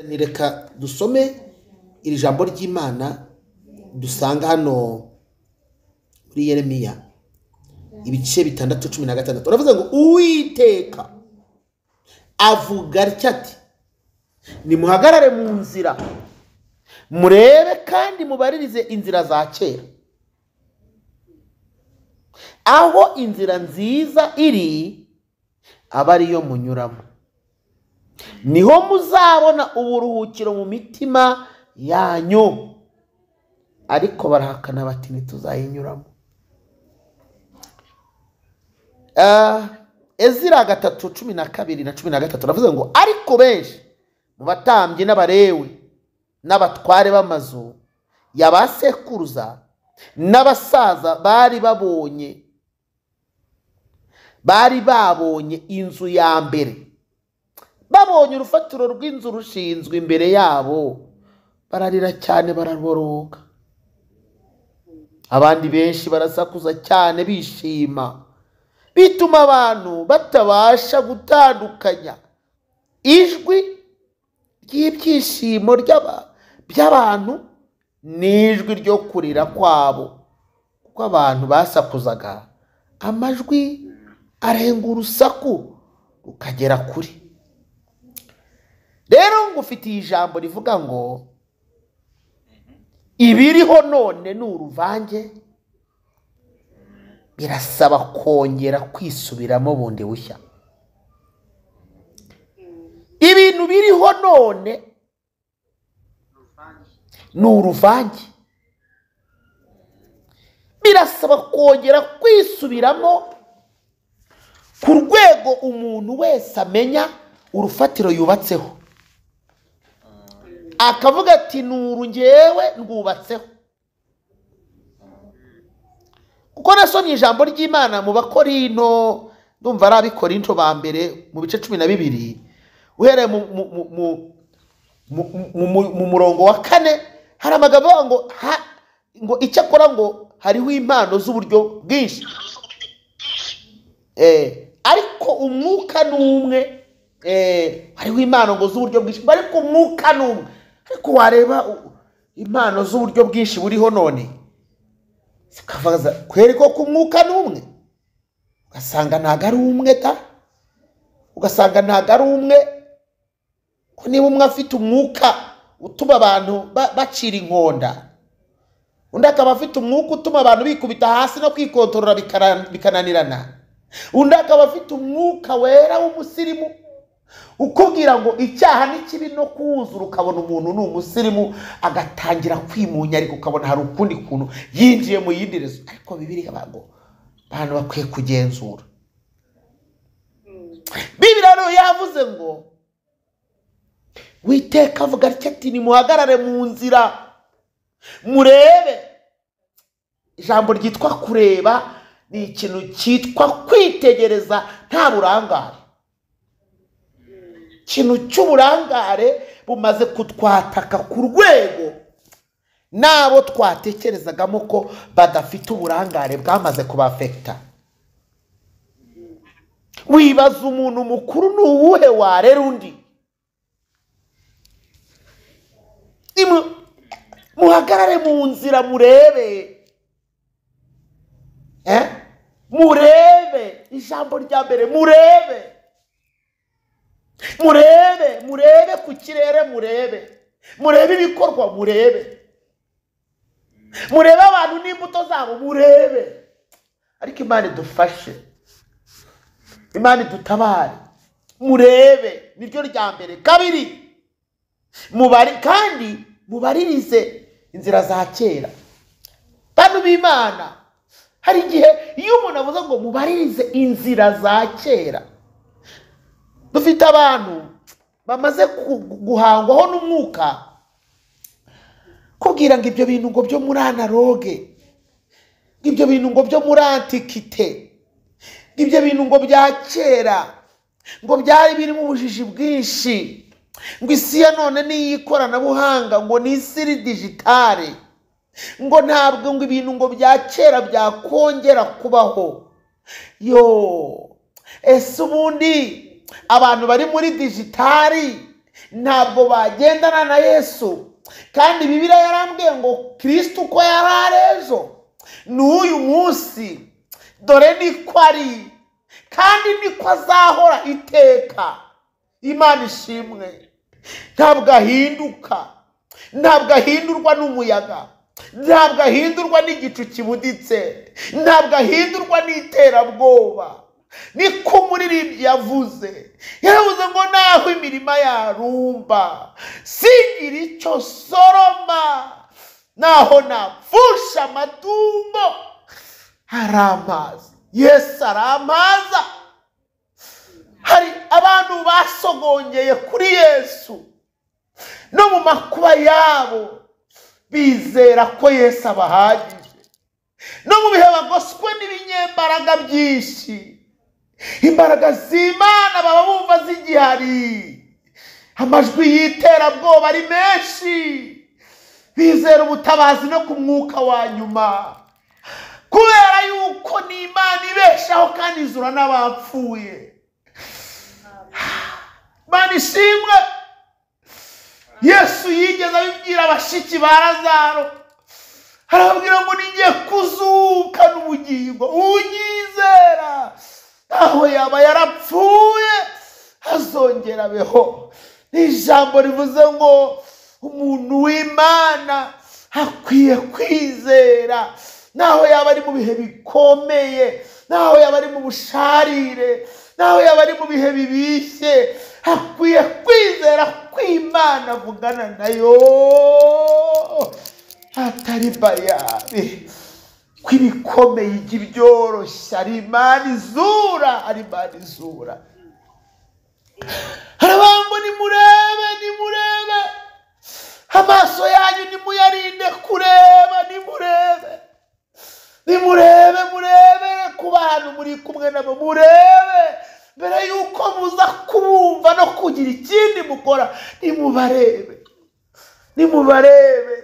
Nireka dusome iri jambo ry'Imana dusanga hano muri Yeremiya ibice 6:16. Uravuze ngo Uwiteka avuga ati nimuhagarare mu nzira murebe kandi mubaririze inzira za kera, aho inzira nziza iri aba ariyo munyuramo, niho muzabona uburuhukiro mu mitima yanyu. Ariko barahakana bati ntituzayinyuramo. Ezira 3:12-13 ravuze ngo ariko benshi mu batambyi n'abarewi n'abatware b'amazu y'abasekuruza n'abasaza bari babonye inzu ya mbere, babonye urufatiro rw'inzu rushinzwe imbere yabo, bararira cyane baraboroga. Abandi benshi barasakuza cyane bishima, bituma abantu batabasha gutandukanya ijwi ry'ibyishimo by'abantu n'ijwi ryo kurira kwabo, kuko abantu basakuzaga amajwi arenga urusaku rukagera kuri. Rero ngufitiye ijambo rivuga ngo ibiriho none ni uruvange, birasaba kongera kwisubiramo bundi bushya. Ibintu biriho none ni uruvange, birasaba kongera kwisubiramo ku rwego umuntu wese amenya urufatiro yubatseho, akavuga ati nuru ngewe ndwubatseho. Kuko nasomye ijambo ry'Imana mu Bakorinto, ndumva ari Abikorinto ba mbere mu bice 12 uhereye mu murongo wa 4, hari amagambo ngo icyakora ngo hariho impano z'uburyo bwinshi, ariko umwuka n'umwe. Hariho impano ngo z'uburyo bwinshi, ariko umwuka n'umwe. Ariko wareba impano z'uburyo bwinshi buriho none, zikavuga kweri ko ku mwuka n'umwe, ugasanga ntago ari umwe da, ugasanga ntago ari umwe. Ko niba umwe afite umwuka utuma abantu bacira inkonda, undi akaba afite umwuka utuma abantu bikubita hasi no kwikontorora bikananirana, undi akaba afite umwuka wera w'umusirimu ukubwira ngo icyaha n'ikibi no kuwuzura, ukabona umuntu ni umusirimu agatangira kwimunya, ariko ukabona hari ukundi kuntu yinjiye mu yindi rezo. Ariko Bibiliya abantu bakwiye kugenzura. Bibiliya rero yavuze ngo Uwiteka avuga ati nimuhagarare mu nzira murebe. Ijambo ryitwa kureba ni ikintu cyitwa kwitegereza nta burangare. Ikintu cy'uburangare bumaze kutwataka ku rwego nabo twatekerezagamo ko badafite uburangare bwamaze kubafekta. Wibaza umuntu mukuru ni uwuhe warera undi? Muhagarare mu nzira murebe, murebe. Ijambo rya mbere murebe, murebe ku kirere, murebe ibikorwa, murebe abantu n'imbuto zabo, murebe. Ariko Imana idufashe, Imana idutabare, murebe. Niryo rya mbere. Kabiri, kandi mubaririze inzira za kera. Bantu b'Imana, hari igihe iyo umuntu avuze ngo mubaririze inzira za kera, dufite abantu bamaze guhangwaho n'umwuka kubwira ngo ibyo bintu ngo byo muri analoge, ibyo bintu ngo byo muri antikite, ibyo bintu ngo bya kera ngo byari birimo ubujiji bwinshi, ngo isi ya none ni iy'ikoranabuhanga, ngo ni isi digitale, ngo ntabwo ngo ibintu ngo bya kera byakongera kubaho. Ese ubundi abantu bari muri digitali ntabwo bagendana na Yesu. Kandi Bibiliya yarambwiye ngo Kristo uko yari ari ejo n'uyu munsi dore niko ari, kandi niko azahora iteka. Imana ishimwe. Ntabwo ahinduka, ntabwo ahindurwa n'umuyaga, ntabwo ahindurwa n'igicu kibuditse, ntabwo ahindurwa n'iterabwoba. Niko umuririmbyi yavuze, yaravuze ngo naho imirima yarumba singira icyo soroma, naho napfusha amatungo aramazi. Yesu aramaza. Hari abantu basogongeye kuri Yesu no mu makuba yabo bizera ko Yesu abahagije, no mu bihe bagoswe n'ibinyembaraga byinshi, imbaraga z'Imana baba bumva zigihari, amajwi y'iterabwoba ari menshi, bizera ubutabazi no ku mwuka wa nyuma, kubera yuko ni Imana ibeshaho kandi izura n'abapfuye. Imana ishimwe. Yesu yigeze abibwira abashiki ba Lazaro, arababwira ngo nigiye kuzuka n'ubugingo, unyizera aho yaba yarapfuye azongera abeho. Ni ijambo rivuze ngo umuntu w'Imana akwiye kwizera, naho yaba ari mu bihe bikomeye, naho yaba ari mu busharire, naho yaba ari mu bihe bibishye, akwiye kwizera ko Imana avugana nayo atari bayari, ko ibikomeye ijya ibyoroshya. Ari Imana izura, ari Imana izura. Haravuga ngo nimurebe, nimurebe, amaso yanyu nimuyarinde kureba, nimurebe, nimurebe, murebe ku bantu muri kumwe nabo, murebe mbere yuko muza kubumva no kugira ikindi mukora. Nimubarebe, nimubarebe.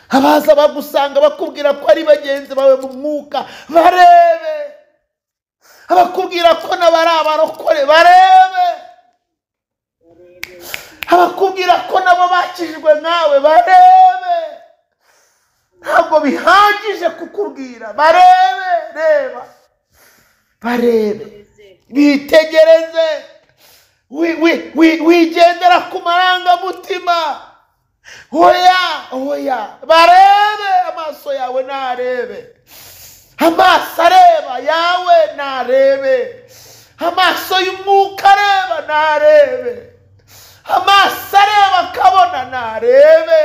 Abaza bagusanga bakubwira ko ari bagenzi bawe mu mwuka, barebe. Abakubwira ko nabari abarokore, barebe. Abakubwira ko nabo bakijijwe nkawe, barebe. Ntabwo bihagije kukubwira, barebe, reba, barebe, bitegereze, wigendera ku marangamutima. Oya, barebe. Amaso yawe narebe, amaso areba yawe narebe, amaso y'umwuka areba narebe, amaso areba akabona narebe.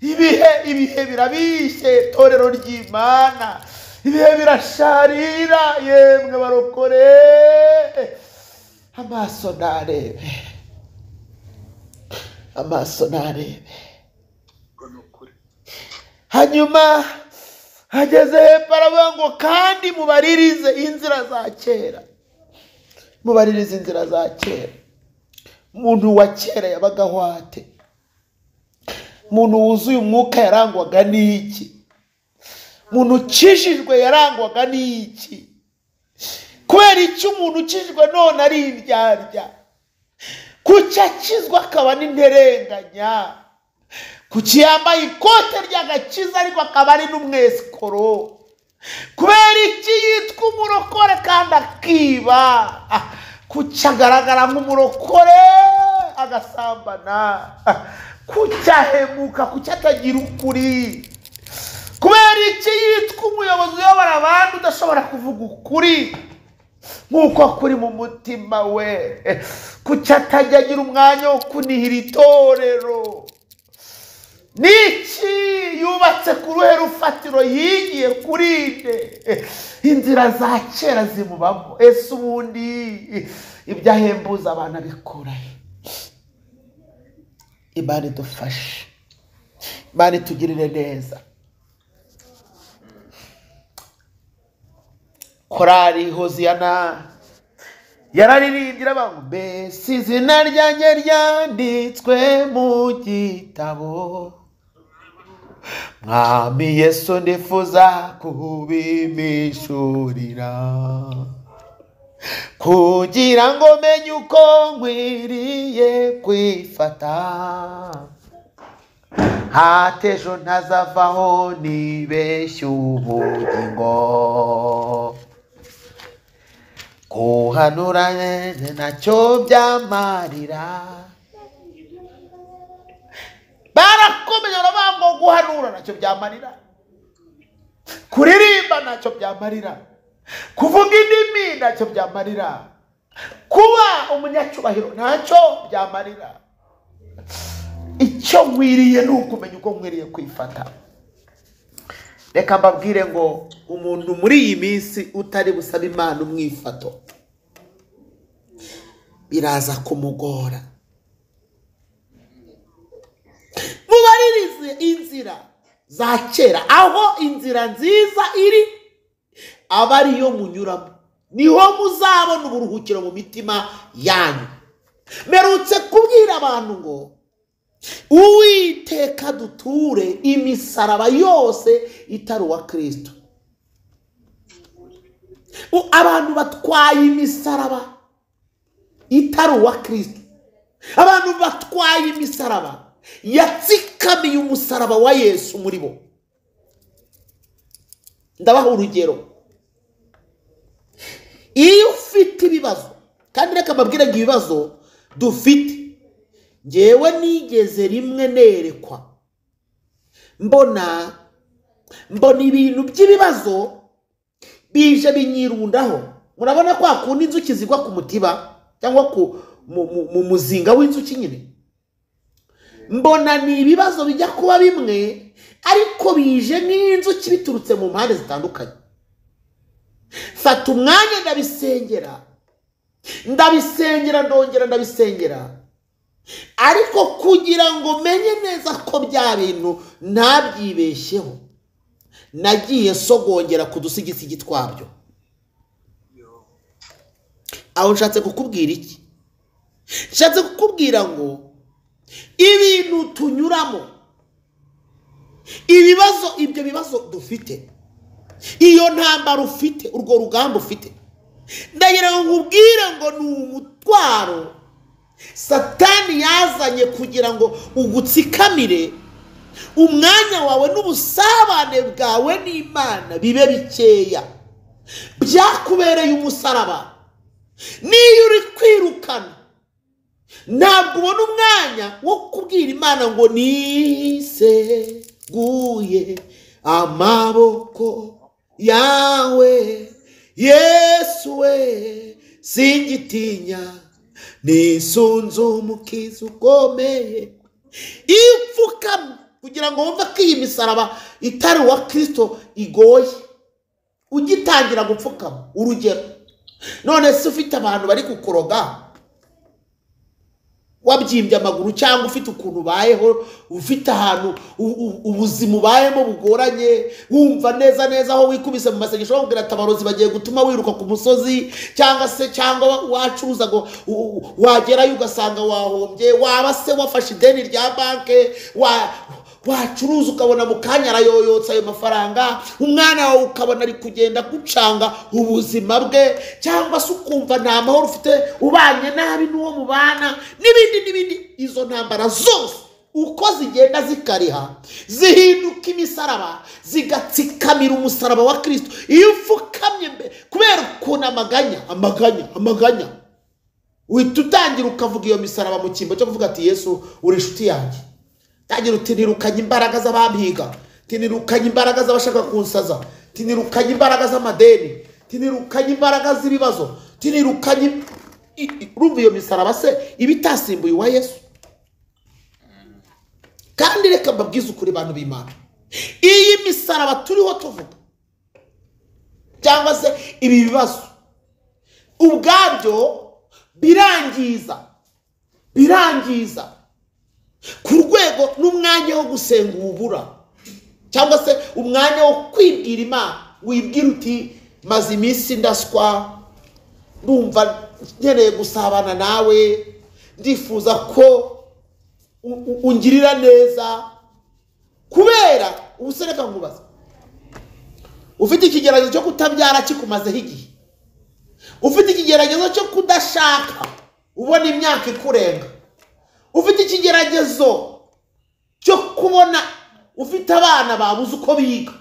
Ibihe birabishye, itorero ry'Imana, ibihe birasharira, yemwe barokore. Amaso narebe, amaso narebe. Hanyuma hageze hepfo aravuga ngo kandi mubaririze inzira za kera, mubaririze inzira za kera. Umuntu wa kera yabagaho ate? Umuntu wuzuye umwuka yarangwaga n'iki? Umuntu ukijijwe yarangwaga n'iki? Kubera iki umuntu ukijijwe none ari indyarya? Kuki akizwa akaba n'interenganya? Kuki yambaye ikote ry'agakiza ariko akaba ari n'umwesikoro? Kubera iki yitwa umurokore kandi akiba? Kuki agaragara nk'umurokore agasambana? Kuki ahemuka? Kuki atagira ukuri? Kubera iki yitwa umuyobozi uyobora abandi udashobora kuvuga ukuri nk'uko kuri mu mutima we? Kuki atajya agira umwanya wo kunihira itorero? Niki yubatse ku ruhe rufatiro yigiye kurinde? Inzira za kera zimubamo. Ese ubundi ibyahembuza abantu abikura he? Imana idufashe, Imana itugirire neza. Korali Hoziyana yararirimbira abantu, mbese izina ryanjye ryanditswe mu gitabo, Mwami Yesu ndifuza kubimishurira. kugira ngo menye uko nkwiriye kwifata, hatejo ntazavaho nibeshye ubugingo, kuhanura ntacyo byamarira. Barakomeye baravuga ngo guhanura ntacyo byamarira, kuririmba ntacyo byamarira, kuvuga indimi ntacyo byamarira, kuba umunyacyubahiro ntacyo byamarira. Icyo nkwiriye ni ukumenya uko nkwiriye kwifata. Reka mbabwire ngo umuntu muri iyi minsi utari busaba Imana umwifato biraza kumugora. Mubaririze inzira za kera, aho inzira nziza iri aba ariyo munyuramo, niho muzabona uburuhukiro mu mitima yanyu. Merutse kubwira abantu ngo Uwiteka duture imisaraba yose itari uwa Kristo. Abantu batwaye imisaraba itari uwa Kristo, abantu batwaye imisaraba yatsikamiye umusaraba wa Yesu muri bo. Ndabaha urugero. Iyo ufite ibibazo, kandi reka mbabwire ngo ibibazo dufite, njyewe nigeze rimwe nerekwa mbona ibintu by'ibibazo bije binyirundaho. Murabona kwa kundi inzuki zigwa ku mutiba cyangwa mu muzinga w'inzuki nyine. Mbona ni ibibazo bijya kuba bimwe ariko bije nk'inzuki biturutse mu mpande zitandukanye. Fata umwanya ndabisengera ndongera ndabisengera, ariko kugira ngo menye neza ko bya bintu ntabyibeshyeho, nagiye sogongera ku dusigisigi twabyo. Aho nshatse kukubwira iki? Nshatse kukubwira ngo ibintu tunyuramo, ibyo bibazo dufite, iyo ntambara ufite, urwo rugamba ufite, ndagira ngo nkubwire ngo ni umutwaro Satani yazanye kugira ngo ugutsikamire, umwanya wawe n'ubusabane bwawe n'Imana bibe bikeya. Byakubereye umusaraba, niyo uri kwirukana ntabwo ubona umwanya wo kubwira Imana ngo niseguye amaboko yawe Yesu we, singitinya nisunze umukiza ukomeye. Ipfukamye kugira ngo wumve ko iyi misaraba itari uwa Kristo igoye, ugitangira gupfukama. Urugero, none se ufite abantu bari kukuroga, wabyimbye amaguru, cyangwa ufite ukuntu ubayeho, ufite ahantu ubuzima ubayemo bugoranye, wumva neza aho wikubise mu masengesho bakubwira ati abarozi bagiye gutuma wiruka ku musozi, cyangwa wacuruza ngo wagerayo ugasanga wahombye, waba se wafashe ideni rya banke, wacuruza ukabona mu kanya arayoyotsa ayo mafaranga, umwana wawe ukabona ari kugenda gucanga ubuzima bwe, cyangwa se ukumva nta mahoro ufite, ubanye nabi n'uwo mubana, n'ibindi. Izo ntambara zose uko zigenda zikariha, zihinduka imisaraba, zigatsikamira umusaraba wa Kristo. Iyo upfukamye kubera ukuntu amaganya, uhita utangira ukavuga iyo misaraba mu cyimbo cyo kuvuga ati Yesu uri inshuti yanjye. Tagira uti nirukanye imbaraga z'abampiga, tinirukanye imbaraga z'abashaka kunsaza, tinirukanye imbaraga z'amadeni, tinirukanye imbaraga z'ibibazo, tinirukanye. Urumva iyo misaraba se ibitasimbuye wa Yesu? Kandi reka mbabwize ukuri bantu b'Imana, iyi misaraba turiho tuvuga cyangwa se ibi bibazo ubwabyo birangiza ku rwego n'umwanya wo gusenga ubura, cyangwa se umwanya wo kwibwira Imana, wibwira uti maze iminsi ndaswa, ndumva nkeneye gusabana nawe, ndifuza ko ungirira neza. Kubera ubusereka ngubaza, ufite ikigeragezo cyo kutabyara kikumazeho igihe, ufite ikigeragezo cyo kudashaka ubona imyaka ikurenga, ufite ikigeragezo cyo kubona ufite abana babuze uko biga,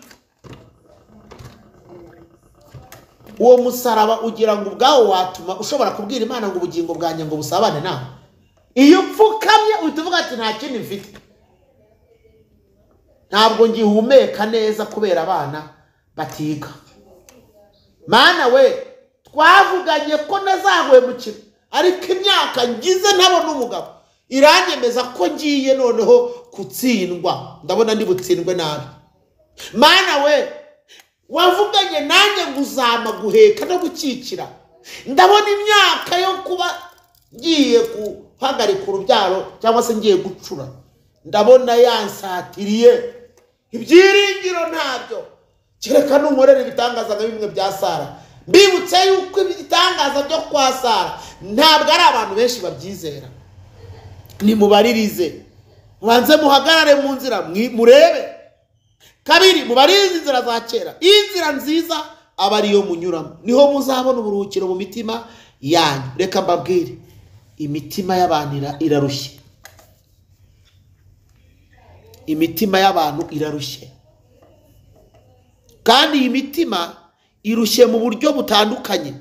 uwo musaraba ugira ngo ubwawo watuma ushobora kubwira Imana ngo ubugingo bwanjye ngo busabane nawe. Iyo upfukamye uhita uvuga ati nta kindi mfite, ntabwo ngihumeka neza kubera abana batiga. Mana we, twavuganye ko nazaguhemukira, ariko imyaka ngize ntabona umugabo iranyemeza ko ngiye noneho gutsindwa, ndabona ndi butsindwe nabi. Mana we, wavuganye nanjye ngo uzama guheka no gukikira, ndabona imyaka yo kuba ngiye guhagarika urubyaro cyangwa se ngiye gucura, ndabona yansatiriye, ibyiringiro ntabyo, kereka n'umurere ibitangaza nka bimwe bya Sara. Mbibutse yuko ibitangaza byo kwa Sara ntabwo ari abantu benshi babyizera. Nimubaririze, mubanze muhagarare mu nzira murebe. Kabiri, mubaririze inzira za kera, inzira nziza aba ariyo munyuramo, niho muzabona uburuhukiro mu mitima yanyu. Reka mbabwire, imitima y'abantu irarushye, imitima y'abantu irarushye, kandi iyi mitima irushye mu buryo butandukanye.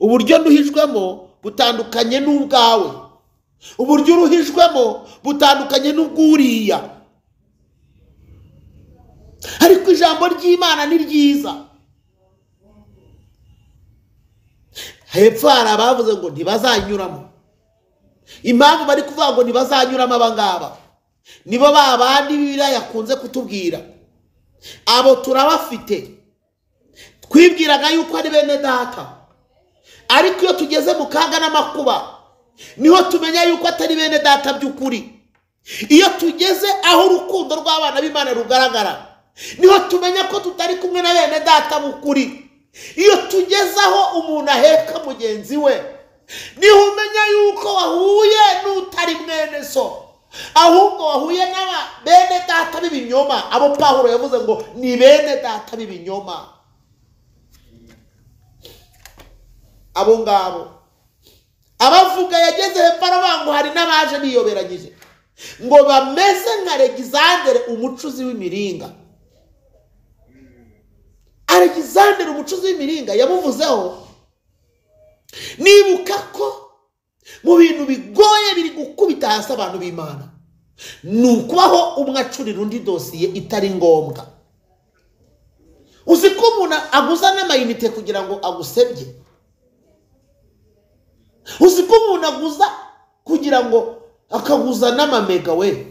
Uburyo nduhijwemo butandukanye n'ubwawe, uburyo uruhijwemo butandukanye n'ubwuriya, ariko ijambo ry'Imana ni ryiza. Hepfo hari abavuze ngo ntibazanyuramo. Impamvu bari kuvuga ngo ntibazanyuramo abangaba nibo babandi Bibiliya yakunze kutubwira, abo turabafite, twibwiraga yuko ari bene data, ariko iyo tugeze mu kaga n'amakuba niho tumenya yuko atari bene data by'ukuri. Iyo tugeze aho urukundo rw'abana b'Imana rugaragara niho tumenya ko tutari kumwe na bene data b'ukuri. Iyo tugeze aho umuntu aheka mugenzi we niho umenya yuko wahuye n'utari mwene so, ahubwo wahuye n'aba bene data b'ibinyoma, abo Pawulo yavuze ngo ni bene data b'ibinyoma. Abo ngabo abavuga yageze hepfo aravuga ngo hari n'abaje biyoberanyije ngo bameze nka Alexandre umucuzi w'imiringa. Alexandre umucuzi w'imiringa yamuvuzeho. Nibuka ko mu bintu bigoye biri gukubita hasi abantu b'Imana ni ukubaho umwe acurira undi dosiye itari ngombwa. Uzi ko umuntu aguza n'amayinite kugira ngo agusebye? Uzi ko umuntu aguza kugira ngo akaguza n'amamega we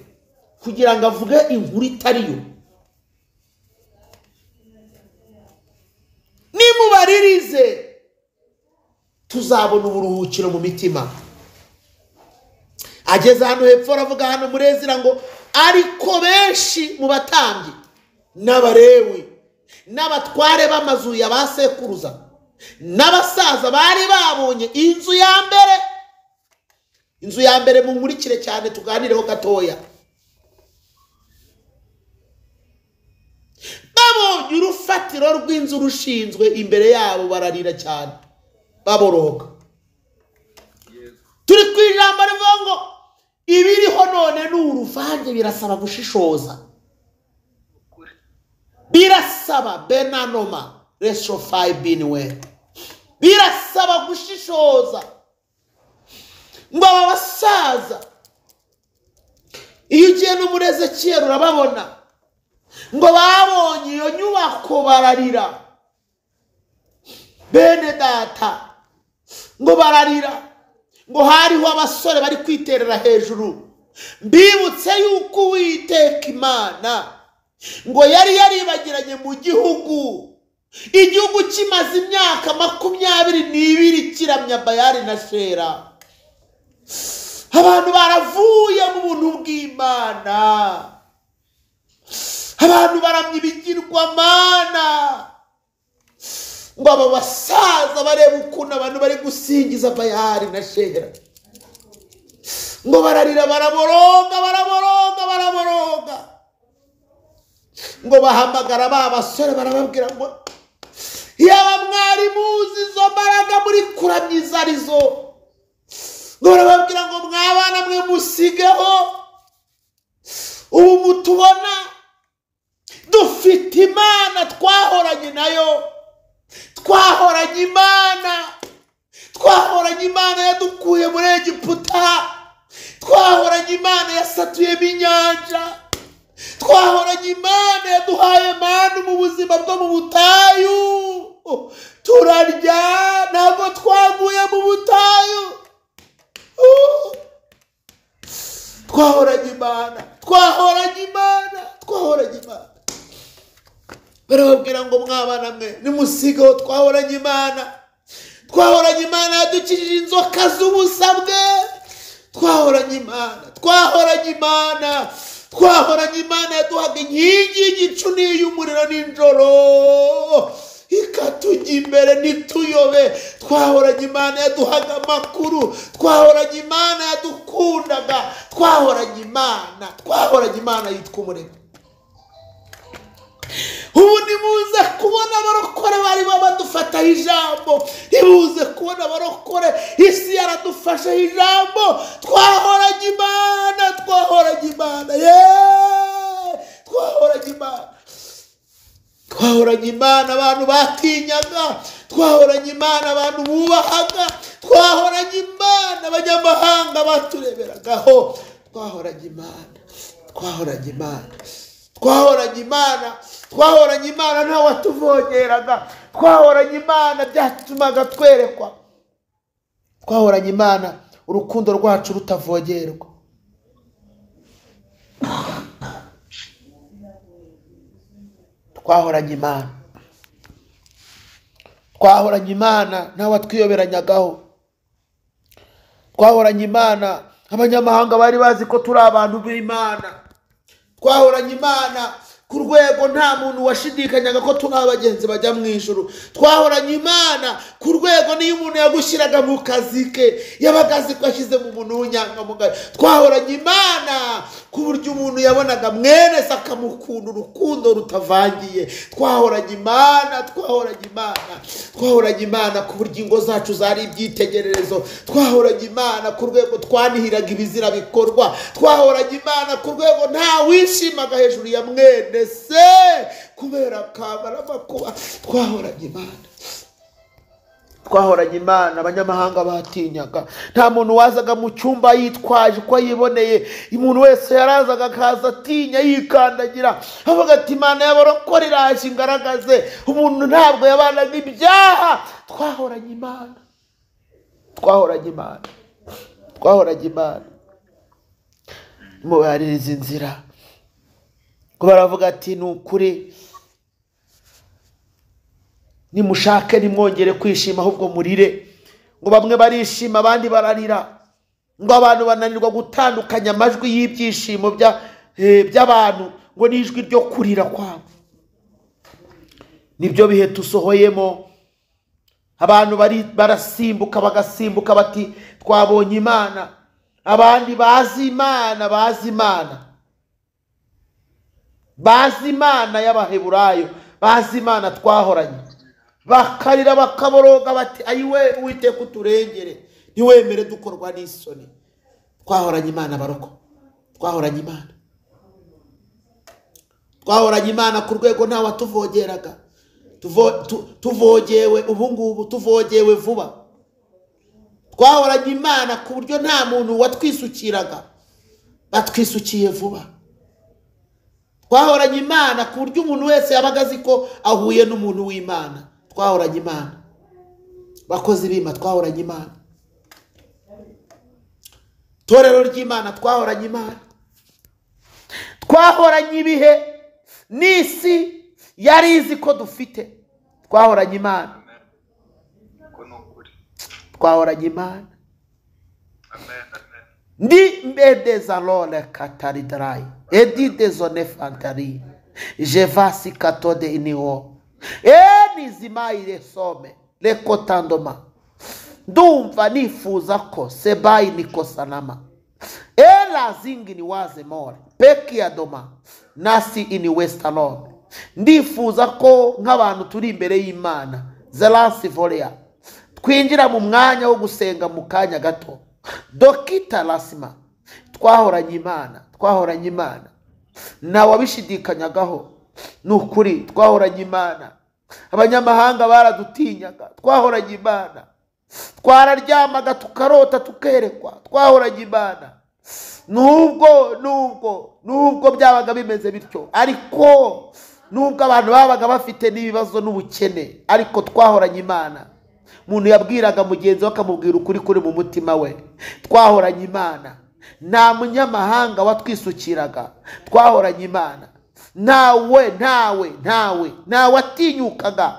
kugira ngo avuge inkuru itariyo? Nimubaririze tuzabona uburuhukiro mu mitima. Ageze hano hepfo aravuga hano muri Ezira ngo ariko benshi mu batambyi n'abarewi n'abatware b'amazu ya ba sekuruza n'abasaza bari babonye inzu ya mbere mu nkurikire cyane tuganireho gatoya, babonye urufatiro rw'inzu rushinzwe imbere yabo bararira cyane baboroga. Turi ku ijambo rivuga ngo ibiriho none ni uruvange, birasaba gushishoza, birasaba benanoma reshofayi biniwe, birasaba gushishoza. Ngo aba basaza iyo ugiye no muri Ezekiyeli urababona ngo babonye iyo nyubako bararira, bene data ngo bararira, ngo hariho abasore bari kwiterera hejuru. Mbibutse yuko Uwiteka Imana ngo yari yaribagiranye mu gihugu, igihugu kimaze imyaka 22 kiramya Bayali na Shera. Abantu baravuye mu buntu bw'Imana, abantu baramya ibigirwamana. Ngo aba basaza bareba ukuntu abantu bari gusingiza Bayali na Shera, ngo bararira, baraboroga. Ngo bahamagara ba basore barababwira ngo yaba mwari muzi izo mbaraga muri kuramya izo arizo, barababwira ngo mwabana mwe musigeho, ubu mutubona dufite Imana twahoranye nayo, twahoranye Imana yadukuye muri Egiputa, twahoranye Imana yasatuyemo inyanja, twahoranye Imana yaduhaye manu mu buzima bwo mu butayu, turarya ntabwo twaguye mu butayu. Twahoranye Imana. Barababwira ngo mwabana mwe nimusigeho, twahoranye Imana yadukijije inzoka z'ubusabwe, twahoranye Imana yaduhaga inkingi y'igicu n'iy'umuriro nijoro ikatujya imbere ntituyobe, twahoranye Imana yaduhaga amakuru, twahoranye Imana yadukundaga, twahoranye Imana yitwa Umuremyi. Ubu nimuze kubona abarokore bari badufataho ijambo, nimuze kubona abarokore isi yaradufasheho ijambo, twahoranye Imana, twahoranye Imana abantu batinyaga, twahoranye Imana abantu bubahaga, twahoranye Imana abanyamahanga batureberagaho, twahoranye Imana nta watuvogeraga, twahoranye Imana byatumaga twerekwa, twahoranye Imana urukundo rwacu rutavogerwa. Twahoranye Imana nta watwiyoberanyagaho, twahoranye Imana abanyamahanga bari bazi ko turi abantu b'Imana, twahoranye Imana ku rwego nta muntu washidikanyaga ko turi abagenzi bajya mu ijuru, twahoranye Imana ku rwego niyo umuntu yagushyiraga mu kazi ke yabaga azi ko ashyize mu muntu w'inyangamugayo, twahoranye Imana ku buryo umuntu yabonaga mwene se akamukunda urukundo rutavangiye, twahoranye Imana ku buryo ingo zacu zari ibyitegererezo, twahoranye Imana ku rwego twanihiraga ibizira bikorwa, twahoranye Imana ku rwego nta wishimaga hejuru ya mwene se kubera akabara amakuba, twahoranye Imana abanyamahanga batinyaga, nta muntu wazaga mu cyumba yitwaje uko yiboneye, umuntu wese yarazaga akaza atinya yikandagira avuga ati Imana y'abarokore iraje ingaragaze, umuntu ntabwo yabanaga ibyaha. Twahoranye Imana mubaririza inzira, ko baravuga ati ni ukuri nimushake nimwongere kwishima ahubwo murire, ngo bamwe barishima abandi bararira, ngo abantu bananirwa gutandukanya amajwi y'ibyishimo by'abantu ngo n'ijwi ryo kurira kwabo. Nibyo bihe tusohoyemo, abantu barasimbuka bagasimbuka bati twabonye Imana, abandi bazi Imana y'Abaheburayo, bazi Imana twahoranye, bakarira bakaboroga bati ayiwe Uwiteka uturengere, ntiwemere dukorwa n'isoni. Twahoranye Imana baroko, twahoranye Imana ku rwego nta watuvogeraga, tuvogewe ubu ngubu, tuvogewe vuba. Twahoranye Imana ku buryo nta muntu watwisukiraga, batwisukiye vuba. Twahoranye Imana ku buryo umuntu wese yabaga azi ko ahuye n'umuntu w'Imana. Twahoranye Imana bakozi b'Imana, twahoranye Imana torero ry'Imana, twahoranye Imana, twahoranye ibihe n'isi yari izi ko dufite. Twahoranye Imana, twahoranye Imana. Ndi mbede zalole kataridarai edi dezone fantari jevasi katode iniho nizimaire some lekotandoma, ndumva nifuza ko sebayi nikosanama lazingi ni waze more peki ya doma nasi ini westalone, ndifuza ko nk'abantu turi imbere y'Imana zelasi volia twinjira mu mwanya wo gusenga mu kanya gato. Dokita lasima twahoranye Imana na wabishidikanyagaho nukuri twahoranye Imana. Abanyamahanga baradutinyaga twahoranye Imana. Twararyamaga tukarota tukerekwa twahoranye Imana. Nubwo byabaga bimeze bityo, ariko nubwo abantu babaga bafite n'ibibazo n'ubukene, ariko twahoranye Imana. Umuntu yabwiraga mugenzi we akamubwira ukuri kuri mu mutima we. Twahoranye Imana. Nta munyamahanga watwisukiraga. Twahoranye Imana. Ntawe atinyukaga.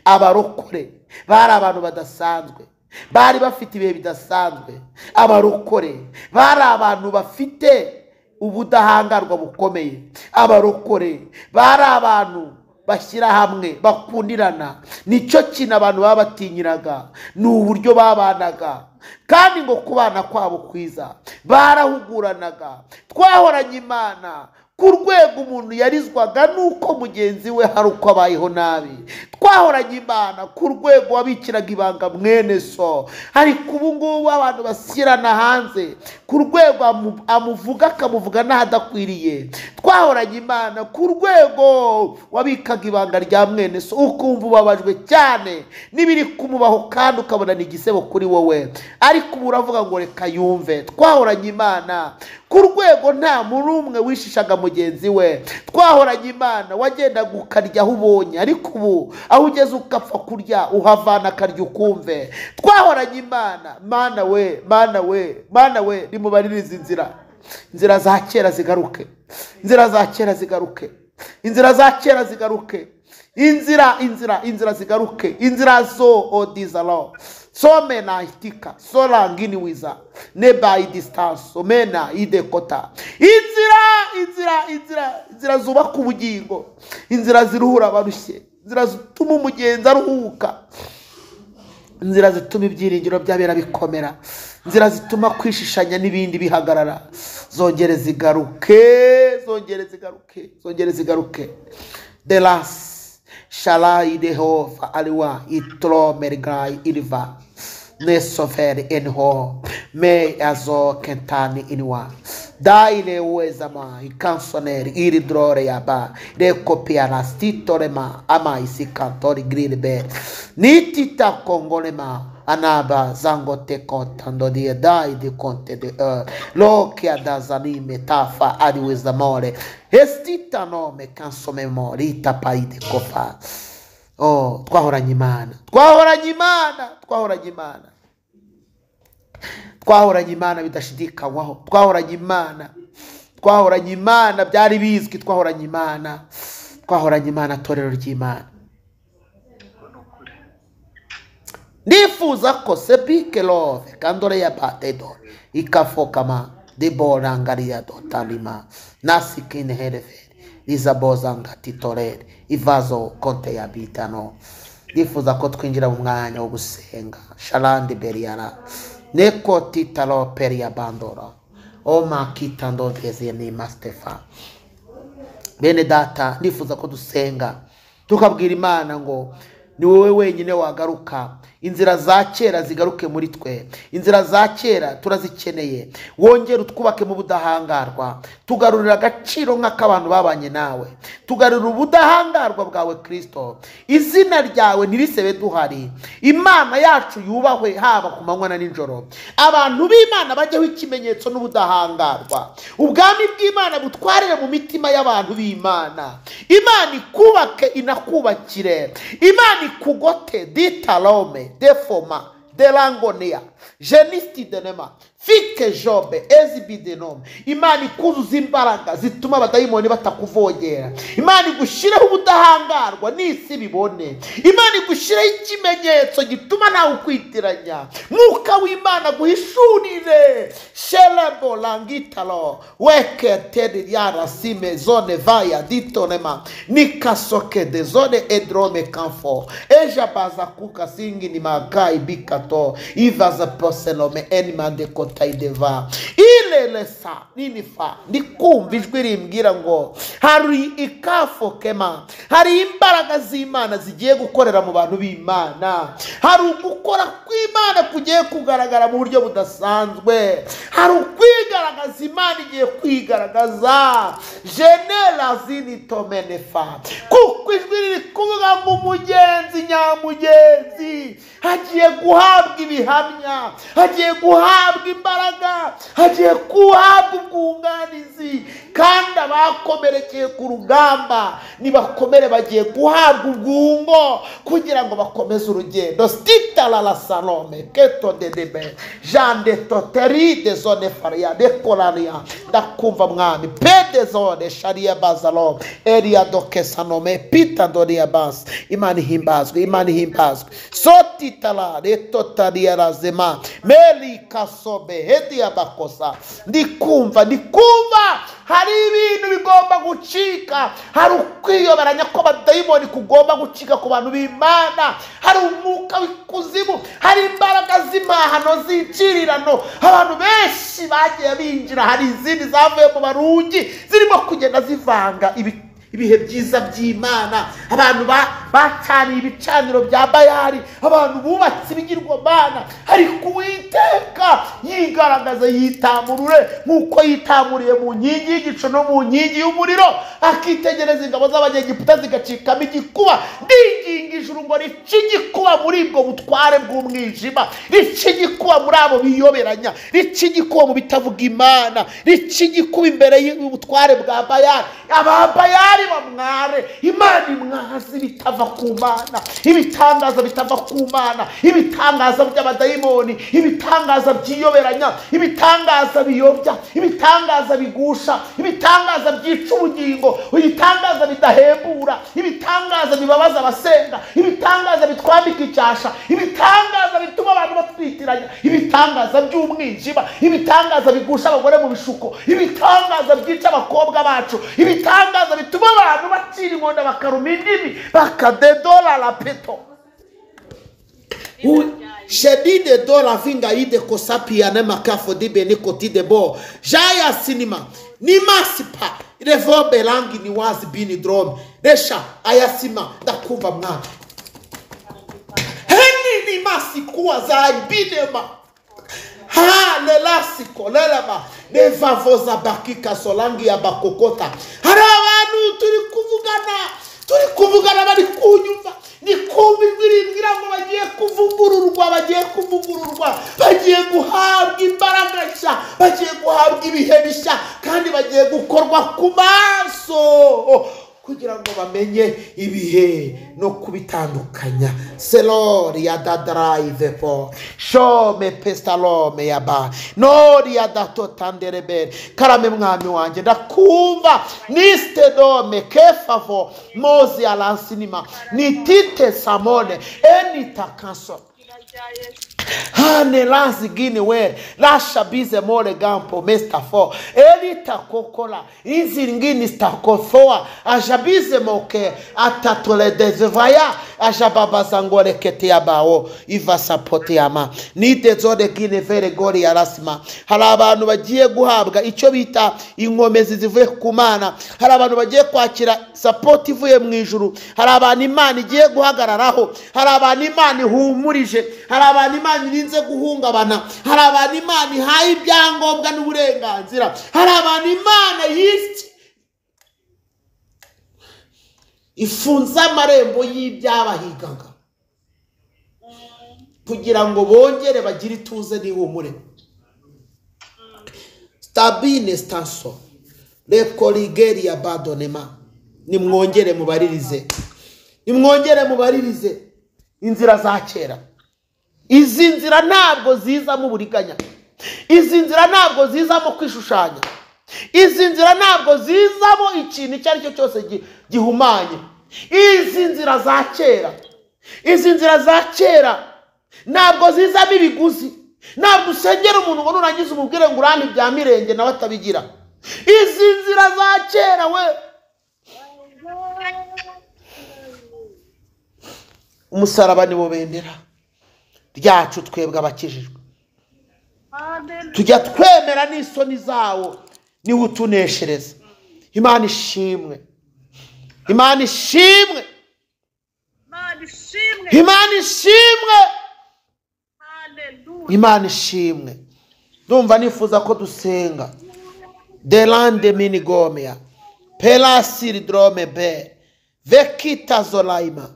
Abarokore bari abantu badasanzwe, bari bafite ibihe bidasanzwe. Abarokore bari abantu bafite ubudahangarwa bukomeye. Abarokore bari abantu bashyira hamwe bakundirana. Nicyo kintu abantu babatinyiraga, ni uburyo babanaga, kandi ngo kubana kwabo kwiza barahuguranaga. Twahoranye Imana ku rwego umuntu yarizwaga nuko mugenzi we hari uko abayeho nabi. Twahoranye Imana ku rwego wabikiraga ibanga mwene so, ariko ubu ngubu abantu bashyirana hanze ku rwego amuvuga akamuvuga n'ahadakwiriye. Twahoranye Imana ku rwego wabikaga ibanga rya mwene so ukumva ubabajwe cyane n'ibiri kumubaho, kandi ukabona ni igisebo kuri wowe, ariko ubu uravuga ngo reka yumve. Twahoranye Imana ku rwego nta muntu umwe wishishaga mugenzi we. Twahoranye Imana wagendaga ukarya aho ubonye, ariko ubu aho ugeze ugapfa kurya uhavana akarya ukumve. Twahoranye Imana. Mana we nimubaririze inzira za kera zigaruke. Inzira za kera zigaruke. Inzira za kera zigaruke. Inzira zigaruke. Inzira zo odizalo somena itika solangini wiza neba idistance omena idekota. Inzira zubaka ubugingo. Inzira ziruhura abarushye. Inzira zituma umugenzi aruhuka. Inzira zituma ibyiringiro byabera bikomera. Inzira zituma kwishishanya n'ibindi bihagarara. Zongere zigaruke. Delas Shalai Dehova aliwa itro mergai ilva nesoferi enho me azo kentani inwa daile uezama ikansoneri iridrore yaba rekopia na stitorema ama isikantori grilbe nitita kongolema anaba zango teko tando die dai di conte de lo che adazani metafa adiwezamore estita nome canso memorita paide kofa. Oh, twahoranye Imana bidashidikanywaho. Twahoranye Imana byari bizwi. Twahoranye Imana torero ry'Imana. Ndifuza ko sepike love kandore ya patedo ikafokama de borangaria dotalima nasikine hereferi izabozanga titorere ivazo konte ya bitano. Ndifuza ko twinjira mu mwanya wo gusenga. Shalandi beriara neko titalo peria bandora oma kitando kezeni mastefa. Bene data, ndifuza ko dusenga tukabwira Imana ngo ni wowe wenyine wagaruka. Inzira za kera zigaruke muri twe. Inzira za kera turazikeneye. Wongere utwubake mu budahangarwa. Tugarurira agaciro nk'abantu babanye nawe. Tugarurira ubudahangarwa bwawe Kristo. Izina ryawe ntirisebe duhari. Imana yacu yubahwe haba ku manywa na nijoro. Abantu b'Imana bajyeho ikimenyetso n'ubudahangarwa. Ubwami bw'Imana butwarire mu mitima y'abantu b'Imana. Imana ikubake inakubakire. Imana ikugote ditalome defoma delangonia jenisti denema fike jobe ezibidenom. Imana ikuzuza imbaraga zituma abadayimoni batakuvogera. Imana igushireho ubudahangarwa n'isi bibone. Imana igushireho ikimenyetso gituma nawe ukwitiranya. Mwuka w'Imana guhishurire shelebo langitalo weke tedi yara sime zone vaya ditonema nikasoke de zone edrome kanfo eja baza kuka singi ni magai bikato ivaza poselome enima de kote taideva ilelesa ninifa ndikumva ijwi rimbwira ngo hari ikafo kema, hari imbaraga z'Imana zigiye gukorera mu bantu b'Imana, hari ugukora kw'Imana kugiye kugaragara mu buryo budasanzwe, hari ukwigaragaza Imana igiye kwigaragaza jenera zini tomenefa, kuko ijwi riri kuvuga ngo umugenzi nyamugenzi hagiye guhabwa ibihamya, hagiye guhabwa imbaraga, hagiye guhabwa ubwunganizi, kandi abakomerekeye ku rugamba nibakomere bagiye guhabwa ubwungo kugira ngo bakomeze urugendo. Stitala la salome keto de debe jande toteri de zone faria de colania ndakumva mwami pede zone sharia bazalo eria doke sanome pita doria bas. Imana himbazwe, Imana himbazwe. Sotitala de totaria razema meli kasobe hedia bakosa. Ndikumva hari ibintu bigomba gucika, hari ukwiyoberanya ko abadayimoni kugomba gucika ku bantu b'Imana, hari umwuka w'ikuzimu, hari imbaraga z'imahano z'icirirano, abantu benshi bagiye binjira, hari izindi zavuye mu barungi zirimo kugenda zivanga ibihe byiza by'Imana. Abantu bacaniye ibicaniro bya Bayali, abantu bubatse ibigirwamana, ariko Uwiteka yigaragaza yitamurure nk'uko yitamuriye mu nkingi y'igicu no mu nkingi y'umuriro, akitegereza ingabo z'Abanyegiputa zigacikamo igikuba. Ndinginga ijuru ngo rice igikuba muri ubwo butware bw'umwijima, rice igikuba muri abo biyoberanya, rice igikuba mu bitavuga Imana, rice igikuba imbere y'ubutware bwa Bayali. Ababayali bamware, Imana imwazi bitava ku Mana, ibitangaza bitava ku Mana, ibitangaza by'abadayimoni, ibitangaza byiyoberanya, ibitangaza biyobya, ibitangaza bigusha, ibitangaza byica ubugingo, ibitangaza bidahembura, ibitangaza bibabaza abasenga, ibitangaza bitwambika icyasha, ibitangaza bituma abantu batwitiranya, ibitangaza by'umwijima, ibitangaza bigusha abagore mu bishuko, ibitangaza byica abakobwa bacu, ibitangaza bituma abantu bacira inkonda bakaruma indimi bakadedola la peto. Shedide dola vinga ide kosapi ya nema kafo di benikoti de bo jaya sinima ni masipa revo belangi ni wazi bini drum resha ayasima ndakumva mwana heni ni masikuwa za ibinema ha lelasiko lelema nevavoza bakika solangi ya bakokota. Hari abantu turi kuvugana bari kunyumva, ni kumva ijwi rimbwira ngo bagiye kuvugururwa, bagiye guhabwa imbaraga nshya, bagiye guhabwa ibihe bishya, kandi bagiye gukorwa ku maso kugira ngo bamenye ibihe no kubitandukanya. Selori ya dadrive po shome pestalome yaba nori ya datotanderebe. Karame mwami wanje ndakumva niste dome kefavo mozi alansinima nitite samone enitakanso hane lansi gini we lasha bize mole gampo mestafo elita kokola inzi ngini stakofoa ajabize moke atatole dezevaya ajababa zangore kete yabao iva sapote yama nite zode gini vere gori ya rasima. Hari abantu bagiye guhabwa icyo bita inkomezi zivuye ku Mana, hari abantu bagiye kwakira support ivuye mu ijuru, hari abantu Imana igiye guhagararaho, hari abantu Imana ihumurije, hari abantu Imana irinze guhungabana, hari abantu Imana ihaye ibyangombwa n'uburenganzira, hari abantu Imana ifunze amarembo y'ibyabahigaga kugira ngo bongere bagire ituze n'ihumure. Stabine stanso le coligeria badonema. Nimwongere mubaririze inzira za kera. Izi nzira ntabwo ziza mu buriganya, izi nzira ntabwo ziza mu kwishushanya, izi nzira ntabwo ziza mu ikintu icyo ari cyo cyose gihumanye. Izi nzira za kera ntabwo ziza bibiguzi. Ntabwo usengera umuntu ngo nurangiza umubwire ngo urane bya mirenge nawe atabigira. Izi nzira za kera we umusaraba ni bo bendera ryacu twebwe abakijijwe. tujya twemera n'isoni zawo niwe utuneshereza. Imana ishimwe, Imana ishimwe, Imana ishimwe, Imana ishimwe. Ndumva nifuza ko dusenga. Delande minigomea pelasiri drome be vekita zolaima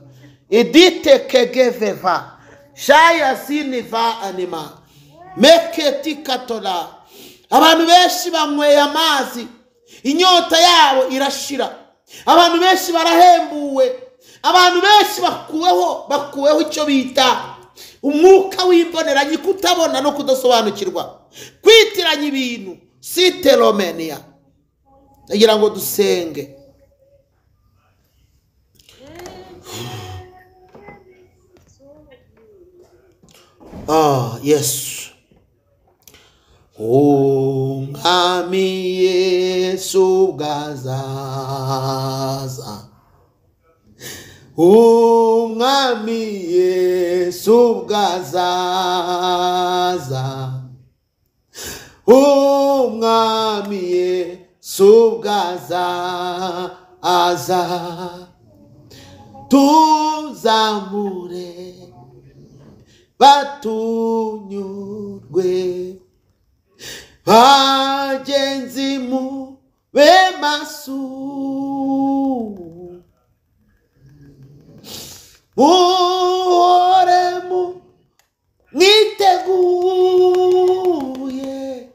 idite kegeveva shaya siniva anima meketi katola. Abantu benshi banyweye amazi, inyota yabo irashira. Abantu benshi barahembuwe. Abantu benshi bakuweho icyo bita umwuka w'imboneranyi, kutabona no kudasobanukirwa, kwitiranya ibintu, sitelomenia. Ndagira ngo dusenge. Yesu, Umwami Yesu bwazaza, Umwami Yesu bwazaza, Umwami Yesu bwazaza, tuzamure batunyurwe, bagenzi mube maso, muhore mwiteguye,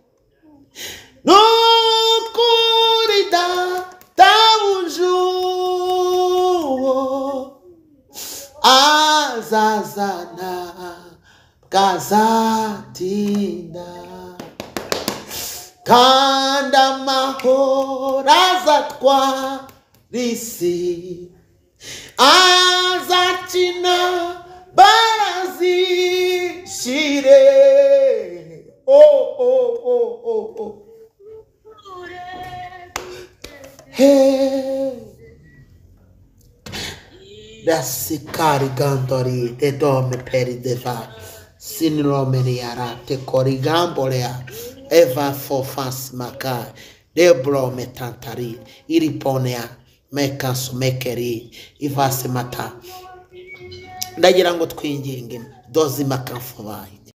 nukuri databujuwo azazana bwazatinda, kandi amahoro azatwara isi, azakina barazishire. Dasikari gandori de dome perideva sinromeniara te korigambolea eva fofas makai de blome tantari iriponea mekansu mekeri ivase mata. Ndagira ngo twinginge dozi makamfubaye